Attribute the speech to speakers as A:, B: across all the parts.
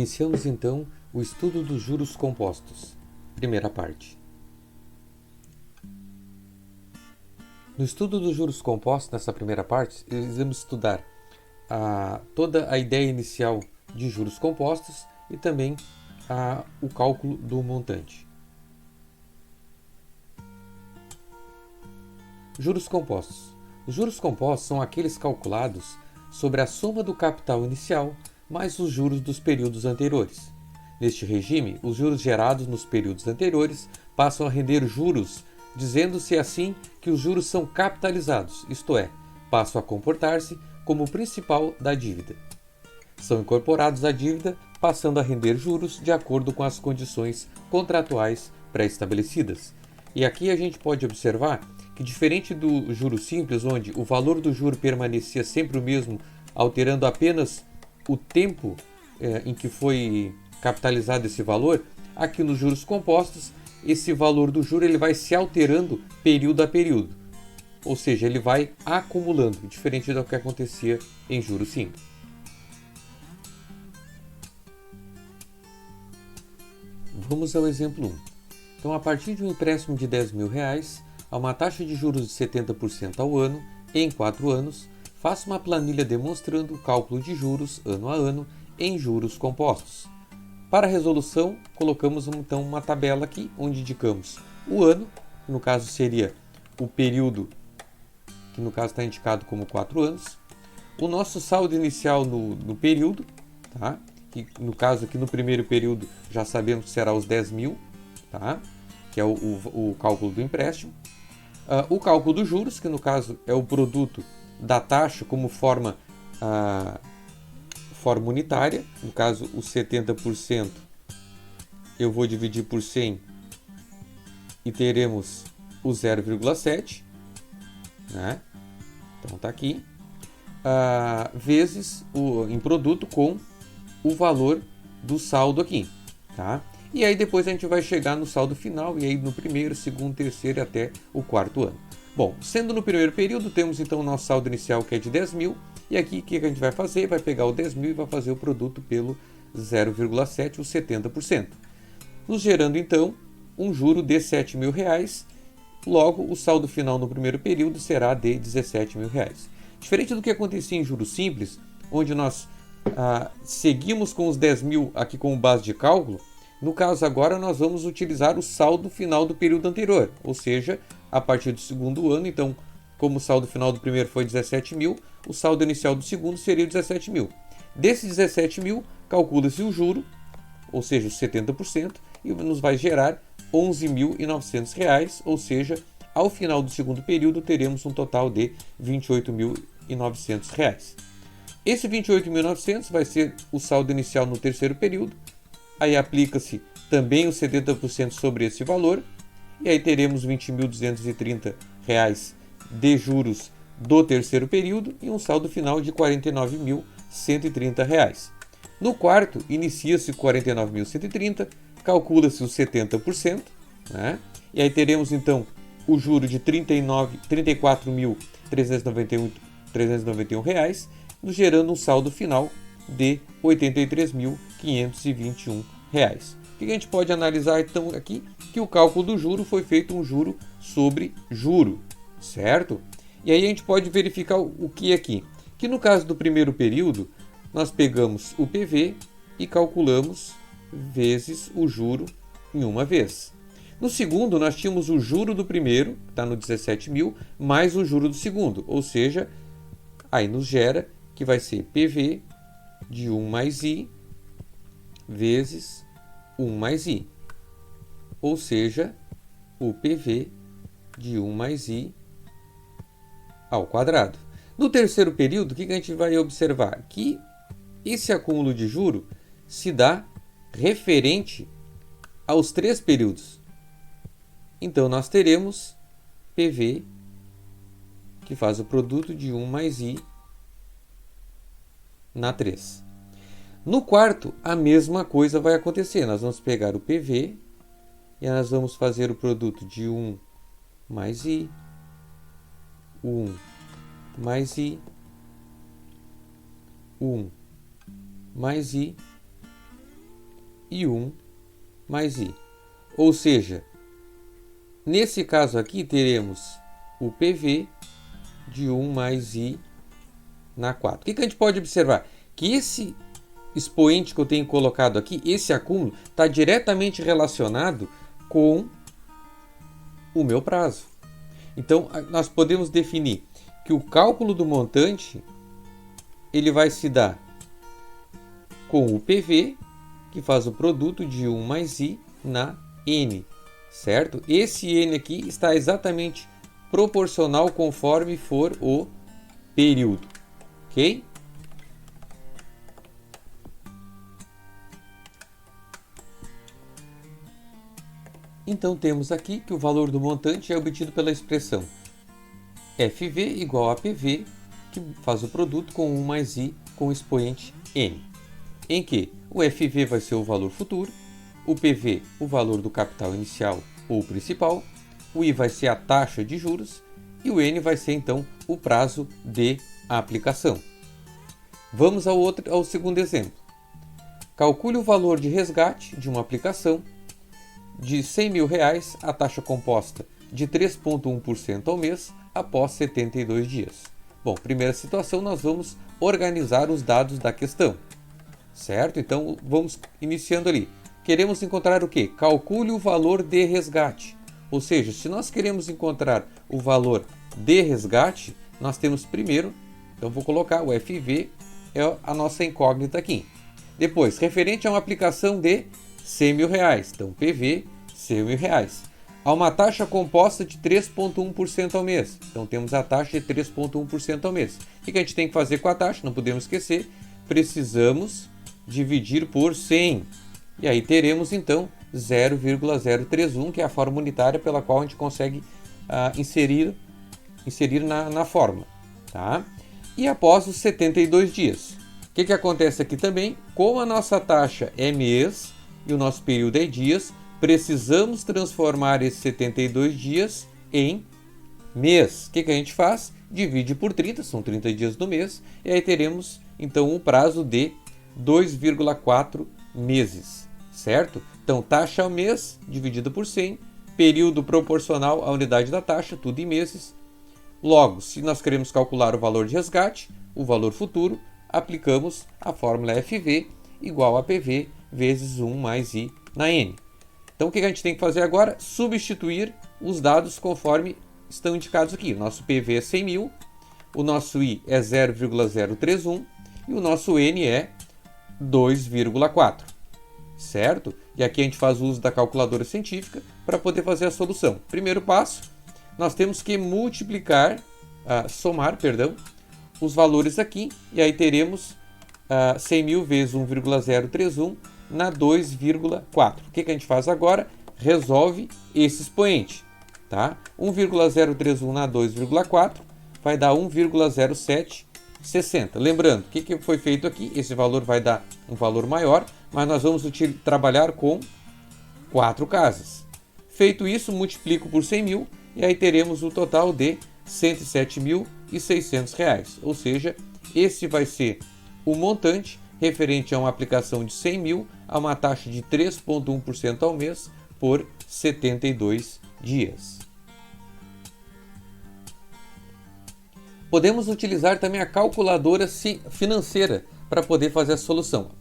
A: Iniciamos então o estudo dos juros compostos. Primeira parte. No estudo dos juros compostos, nessa primeira parte, vamos estudar toda a ideia inicial de juros compostos e também o cálculo do montante. Juros compostos. Os juros compostos são aqueles calculados sobre a soma do capital inicial mais os juros dos períodos anteriores. Neste regime, os juros gerados nos períodos anteriores passam a render juros, dizendo-se assim que os juros são capitalizados, isto é, passam a comportar-se como o principal da dívida. São incorporados à dívida, passando a render juros de acordo com as condições contratuais pré-estabelecidas. E aqui a gente pode observar que, diferente do juro simples, onde o valor do juro permanecia sempre o mesmo, alterando apenas o tempo em que foi capitalizado esse valor, aqui nos juros compostos, esse valor do juro ele vai se alterando período a período. Ou seja, ele vai acumulando, diferente do que acontecia em juros simples. Vamos ao exemplo 1. Então, a partir de um empréstimo de R$10.000, a uma taxa de juros de 70% ao ano, em 4 anos, faça uma planilha demonstrando o cálculo de juros ano a ano em juros compostos. Para a resolução, colocamos então uma tabela aqui, onde indicamos o ano, que no caso seria o período, que no caso está indicado como 4 anos, o nosso saldo inicial no período, tá? Que no caso aqui no primeiro período já sabemos que será os 10.000, tá? Que é o cálculo do empréstimo. O cálculo dos juros, que no caso é o produto da taxa como forma unitária, no caso os 70% eu vou dividir por 100 e teremos o 0,7, né? Então está aqui, vezes em produto com o valor do saldo aqui, tá? E aí depois a gente vai chegar no saldo final, e aí no primeiro, segundo, terceiro e até o quarto ano. Bom, sendo no primeiro período, temos então o nosso saldo inicial que é de 10.000, e aqui o que a gente vai fazer? Vai pegar o 10.000 e vai fazer o produto pelo 0,7, os 70%. Nos gerando então um juro de R$7.000, logo o saldo final no primeiro período será de R$17.000. Diferente do que acontecia em juros simples, onde nós seguimos com os 10.000 aqui como base de cálculo, no caso agora nós vamos utilizar o saldo final do período anterior, ou seja, a partir do segundo ano. Então, como o saldo final do primeiro foi 17.000, o saldo inicial do segundo seria 17.000. Desses 17.000, calcula-se o juro, ou seja, os 70%, e nos vai gerar R$11.900, ou seja, ao final do segundo período teremos um total de R$28.900. Esse 28.900 vai ser o saldo inicial no terceiro período. Aí aplica-se também os 70% sobre esse valor. E aí teremos R$ 20.230 de juros do terceiro período e um saldo final de R$ 49.130. No quarto, inicia-se R$ 49.130, calcula-se os 70%, né? E aí teremos então o juro de R$ 34.391, nos gerando um saldo final de R$ 83.521. O que a gente pode analisar então aqui? Que o cálculo do juro foi feito um juro sobre juro, certo? E aí a gente pode verificar o que aqui? Que no caso do primeiro período, nós pegamos o PV e calculamos vezes o juro em uma vez. No segundo, nós tínhamos o juro do primeiro, que está no 17.000, mais o juro do segundo, ou seja, aí nos gera que vai ser PV de 1 mais I vezes 1 mais I, ou seja, o PV de 1 mais I ao quadrado. No terceiro período, o que a gente vai observar? Que esse acúmulo de juro se dá referente aos 3 períodos. Então, nós teremos PV, que faz o produto de 1 mais I na 3. No quarto, a mesma coisa vai acontecer. Nós vamos pegar o PV e nós vamos fazer o produto de 1 mais I, 1 mais I, 1 mais I e 1 mais i. Ou seja, nesse caso aqui teremos o PV de 1 mais i na 4. O que a gente pode observar? Que esse expoente que eu tenho colocado aqui, esse acúmulo, está diretamente relacionado com o meu prazo. Então, nós podemos definir que o cálculo do montante ele vai se dar com o PV, que faz o produto de 1 mais i na n, certo? Esse n aqui está exatamente proporcional conforme for o período, ok? Então temos aqui que o valor do montante é obtido pela expressão FV igual a PV, que faz o produto com 1 mais i com o expoente n, em que o FV vai ser o valor futuro, o PV o valor do capital inicial ou principal, o i vai ser a taxa de juros e o n vai ser então o prazo de aplicação. Vamos ao segundo exemplo. Calcule o valor de resgate de uma aplicação de R$100.000 a taxa composta de 3,1% ao mês após 72 dias. Bom, primeira situação, nós vamos organizar os dados da questão, certo? Então, vamos iniciando ali. Queremos encontrar o quê? Calcule o valor de resgate. Ou seja, se nós queremos encontrar o valor de resgate, nós temos primeiro, então vou colocar o FV, é a nossa incógnita aqui. Depois, referente a uma aplicação de R$100.000, então PV, R$100.000. Há uma taxa composta de 3,1% ao mês, então temos a taxa de 3,1% ao mês. O que a gente tem que fazer com a taxa? Não podemos esquecer, precisamos dividir por 100. E aí teremos então 0,031, que é a forma unitária pela qual a gente consegue inserir na fórmula. Tá? E após os 72 dias. O que acontece aqui também? Como a nossa taxa é mês e o nosso período é dias, precisamos transformar esses 72 dias em mês. O que a gente faz? Divide por 30, são 30 dias do mês, e aí teremos então um prazo de 2,4 meses, certo? Então, taxa ao mês dividido por 100, período proporcional à unidade da taxa, tudo em meses. Logo, se nós queremos calcular o valor de resgate, o valor futuro, aplicamos a fórmula FV igual a PV vezes 1 mais I na N. Então, o que a gente tem que fazer agora? Substituir os dados conforme estão indicados aqui. O nosso PV é 100.000, o nosso I é 0,031 e o nosso N é 2,4, certo? E aqui a gente faz uso da calculadora científica para poder fazer a solução. Primeiro passo, nós temos que somar os valores aqui, e aí teremos 100.000 vezes 1,031 na 2,4. O que a gente faz agora? Resolve esse expoente. Tá? 1,031 na 2,4 vai dar 1,0760. Lembrando, o que foi feito aqui? Esse valor vai dar um valor maior, mas nós vamos trabalhar com 4 casas. Feito isso, multiplico por 100.000 e aí teremos o total de R$ 107.600. Ou seja, esse vai ser o montante referente a uma aplicação de 100.000 a uma taxa de 3,1% ao mês por 72 dias. Podemos utilizar também a calculadora financeira para poder fazer a solução.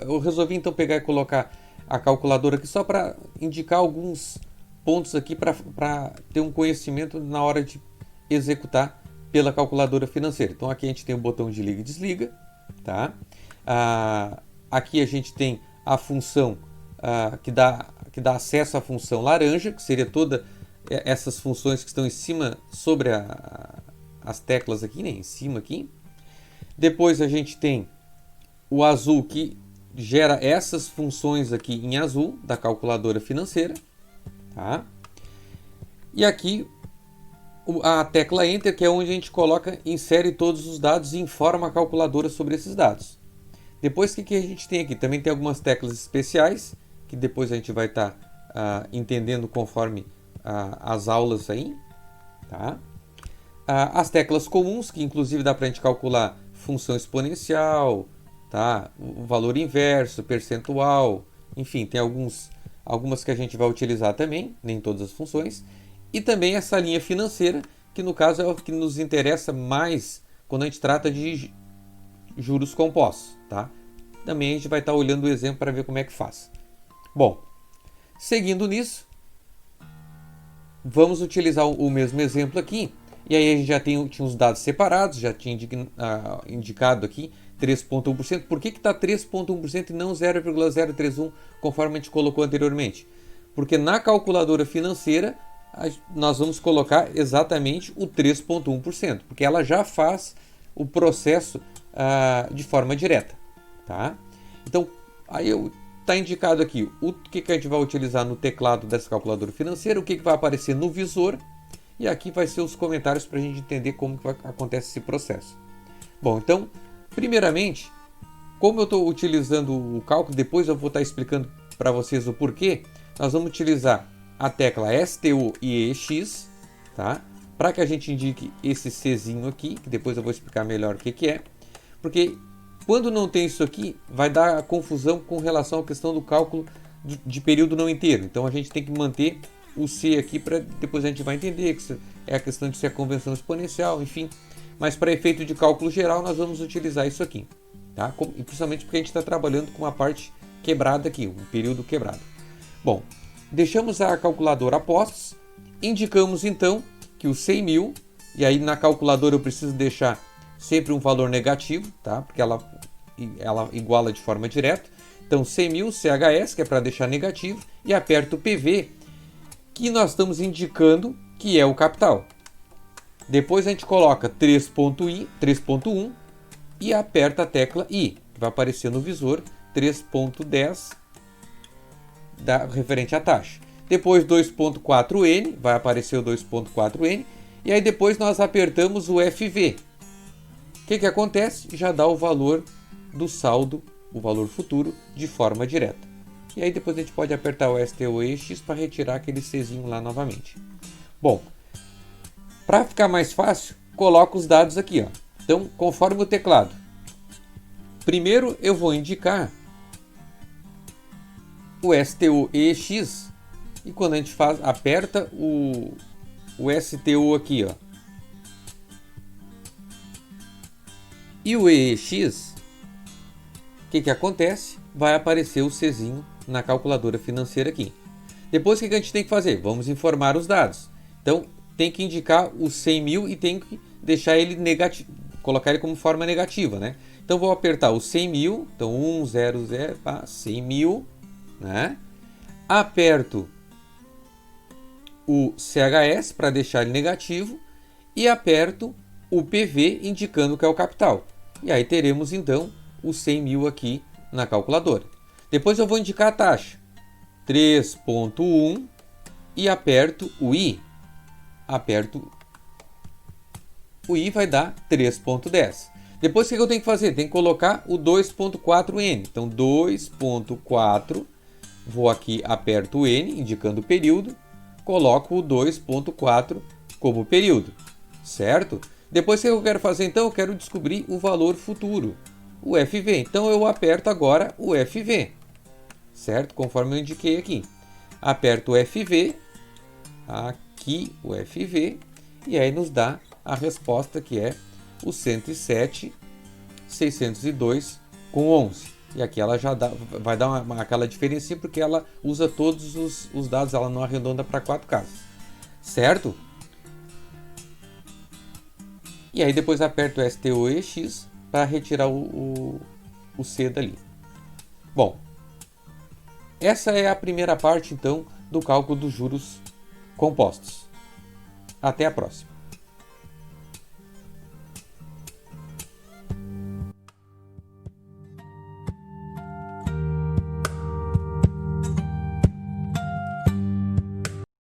A: Eu resolvi então pegar e colocar a calculadora aqui só para indicar alguns pontos aqui para ter um conhecimento na hora de executar pela calculadora financeira. Então aqui a gente tem o botão de liga e desliga. Tá? Aqui a gente tem a função que dá acesso à função laranja, que seria todas essas funções que estão em cima sobre as teclas aqui, né? Em cima aqui. Depois a gente tem o azul, que gera essas funções aqui em azul da calculadora financeira. Tá? E aqui a tecla Enter, que é onde a gente insere todos os dados e informa a calculadora sobre esses dados. Depois, o que a gente tem aqui? Também tem algumas teclas especiais, que depois a gente vai estar entendendo conforme as aulas aí. Tá? As teclas comuns, que inclusive dá para a gente calcular função exponencial, tá? O valor inverso, percentual, enfim, tem algumas que a gente vai utilizar também, nem todas as funções. E também essa linha financeira, que no caso é o que nos interessa mais quando a gente trata de juros compostos, tá? Também a gente vai estar olhando o exemplo para ver como é que faz. Bom, seguindo nisso, vamos utilizar o mesmo exemplo aqui. E aí a gente já tinha os dados separados, já tinha indicado aqui 3,1%. Por que está 3,1% e não 0,031, conforme a gente colocou anteriormente? Porque na calculadora financeira nós vamos colocar exatamente o 3,1%, porque ela já faz o processo de forma direta. Tá? Então, aí está indicado aqui o que a gente vai utilizar no teclado dessa calculadora financeira, o que vai aparecer no visor, e aqui vai ser os comentários para a gente entender como que acontece esse processo. Bom, então, primeiramente, como eu estou utilizando o cálculo, depois eu vou estar explicando para vocês o porquê, nós vamos utilizar a tecla STO e EX, tá? Para que a gente indique esse Czinho aqui, que depois eu vou explicar melhor o que é, porque quando não tem isso aqui, vai dar confusão com relação à questão do cálculo de período não inteiro. Então a gente tem que manter o C aqui para depois a gente vai entender que é a questão de ser a convenção exponencial, enfim. Mas para efeito de cálculo geral, nós vamos utilizar isso aqui, tá? E principalmente porque a gente está trabalhando com uma parte quebrada aqui, um período quebrado. Bom, deixamos a calculadora a postos, indicamos então que o 100 mil, e aí na calculadora eu preciso deixar sempre um valor negativo, tá? Porque ela iguala de forma direta. Então 100 mil CHS, que é para deixar negativo, e aperto o PV, que nós estamos indicando que é o capital. Depois a gente coloca 3.1 e aperta a tecla I, que vai aparecer no visor 3.10 referente à taxa. Depois 2.4N, vai aparecer o 2.4N, e aí depois nós apertamos o FV. O que acontece? Já dá o valor do saldo, o valor futuro, de forma direta. E aí depois a gente pode apertar o STOEX para retirar aquele Czinho lá novamente. Bom, para ficar mais fácil, coloco os dados aqui, ó. Então, conforme o teclado. Primeiro eu vou indicar o STOEX, e quando a gente aperta o STO aqui, ó, e o EX, o que acontece? Vai aparecer o Czinho na calculadora financeira aqui. Depois o que a gente tem que fazer? Vamos informar os dados. Então tem que indicar o 100 mil e tem que deixar ele negativo, colocar ele como forma negativa, né? Então vou apertar o 100 mil, então 100, 100 mil, né? Aperto o CHS para deixar ele negativo e aperto o PV indicando que é o capital. E aí teremos então os 100 mil aqui na calculadora. Depois eu vou indicar a taxa, 3.1, e aperto o I. Aperto o I, vai dar 3.10. Depois o que eu tenho que fazer? Tem que colocar o 2.4N. Então 2.4, vou aqui, aperto o N, indicando o período, coloco o 2.4 como período, certo? Depois o que eu quero fazer então? Eu quero descobrir o valor futuro, o FV. Então eu aperto agora o FV, certo? Conforme eu indiquei aqui. Aperto o FV, aqui o FV, e aí nos dá a resposta, que é o 107.602,11. E aqui ela já vai dar aquela diferença, porque ela usa todos os dados, ela não arredonda para 4 casas, certo? E aí depois aperto o STOEX para retirar o C dali. Bom, essa é a primeira parte então do cálculo dos juros compostos. Até a próxima.